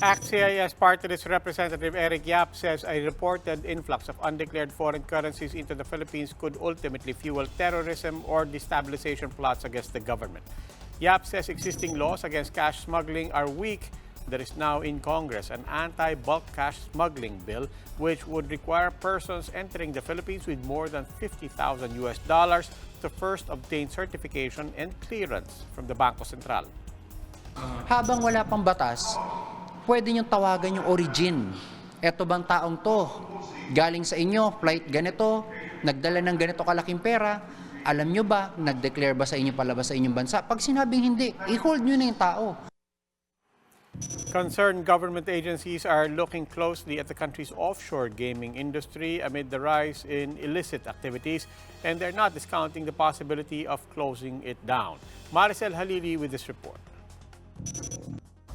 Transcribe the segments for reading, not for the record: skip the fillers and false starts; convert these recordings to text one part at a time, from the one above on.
ABS Party List Representative Eric Yap says a reported influx of undeclared foreign currencies into the Philippines could ultimately fuel terrorism or destabilization plots against the government. Yap says existing laws against cash smuggling are weak. There is now in Congress an anti-bulk cash smuggling bill which would require persons entering the Philippines with more than $50,000 to first obtain certification and clearance from the Bangko Sentral. Habang wala pang batas, pwede niyong tawagan yung origin. Eto bang taong to, galing sa inyo, flight ganito, nagdala ng ganito kalaking pera, alam nyo ba, nag-declare ba sa inyo palabas sa inyong bansa? Pag sinabing hindi, i-hold nyo na yung tao. Concerned government agencies are looking closely at the country's offshore gaming industry amid the rise in illicit activities, and they're not discounting the possibility of closing it down. Maricel Halili with this report.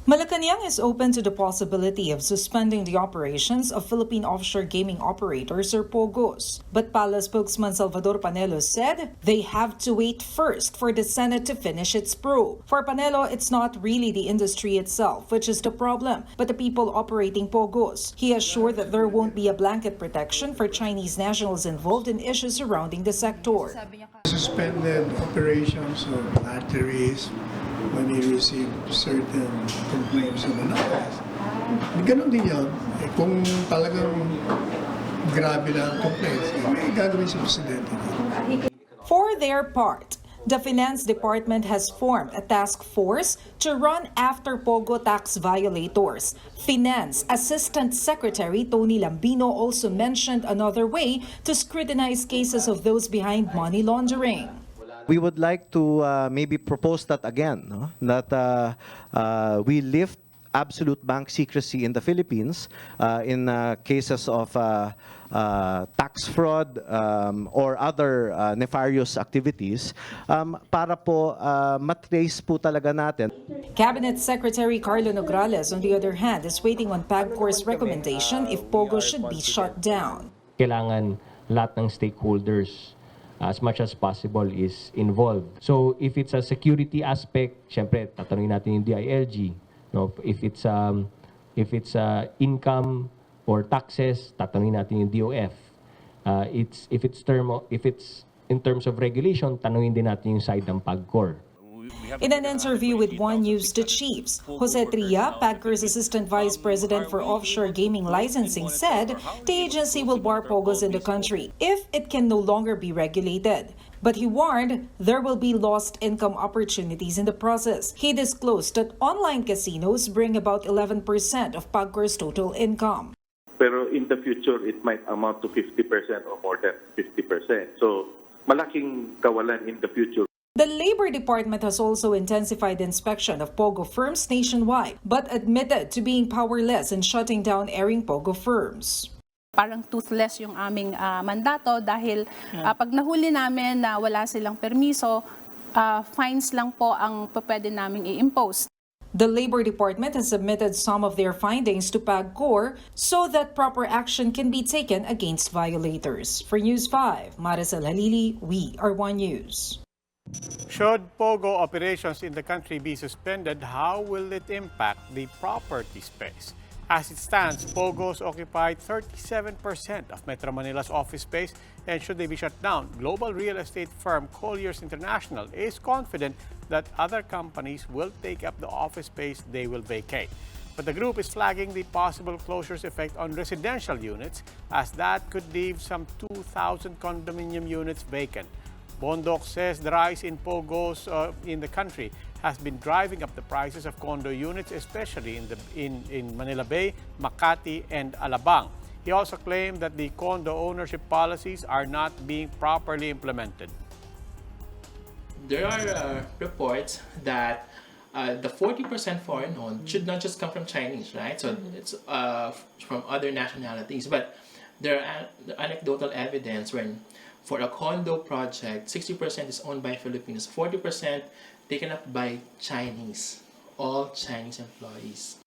Malacañang is open to the possibility of suspending the operations of Philippine offshore gaming operators or POGOs. But Pala spokesman Salvador Panelo said they have to wait first for the Senate to finish its probe. For Panelo, it's not really the industry itself, which is the problem, but the people operating POGOs. He assured that there won't be a blanket protection for Chinese nationals involved in issues surrounding the sector. Suspended operations of batteries when you receive certain complaints of anomalies. Ganon din yun. Kung talagang grabe na ang complaints, may gagawin sa presidente. For their part, the Finance Department has formed a task force to run after POGO tax violators. Finance Assistant Secretary Tony Lambino also mentioned another way to scrutinize cases of those behind money laundering. We would like to maybe propose that again, no? That we lift absolute bank secrecy in the Philippines in cases of tax fraud or other nefarious activities para po matrace po talaga natin. Cabinet Secretary Carlo Nograles, on the other hand, is waiting on PAGCOR's recommendation if POGO should be shut down. Kailangan lahat ng stakeholders as much as possible is involved. So if it's a security aspect, syempre tatanungin natin yung DILG. No, if it's income or taxes, tatanungin natin yung DOF. If it's in terms of regulation, tanungin din natin yung side ng PAGCOR. In an interview with One News, the chiefs, Jose Tria, PAGCOR's Assistant Vice President for Offshore Gaming Licensing, said the agency will bar POGOs in the country if it can no longer be regulated. But he warned there will be lost income opportunities in the process. He disclosed that online casinos bring about 11% of PAGCOR's total income. Pero in the future, it might amount to 50% or more than 50%. So malaking kawalan in the future. The Labor Department has also intensified inspection of POGO firms nationwide, but admitted to being powerless in shutting down erring POGO firms. Parang toothless yung aming mandato dahil pag nahuli namin na wala silang permiso, fines lang po ang pwede naming i-impose. The Labor Department has submitted some of their findings to PAGCOR so that proper action can be taken against violators. For News 5, Maricel Halili, we are One News. Should POGO operations in the country be suspended, how will it impact the property space? As it stands, POGOs occupy 37% of Metro Manila's office space, and should they be shut down, global real estate firm Colliers International is confident that other companies will take up the office space they will vacate. But the group is flagging the possible closure's effect on residential units, as that could leave some 2,000 condominium units vacant. Bondoc says the rise in POGOs in the country has been driving up the prices of condo units, especially in Manila Bay, Makati, and Alabang. He also claimed that the condo ownership policies are not being properly implemented. There are reports that the 40% foreign owned should not just come from Chinese, right? So it's from other nationalities. But there are anecdotal evidence when for a condo project, 60% is owned by Filipinos, 40% taken up by Chinese, all Chinese employees.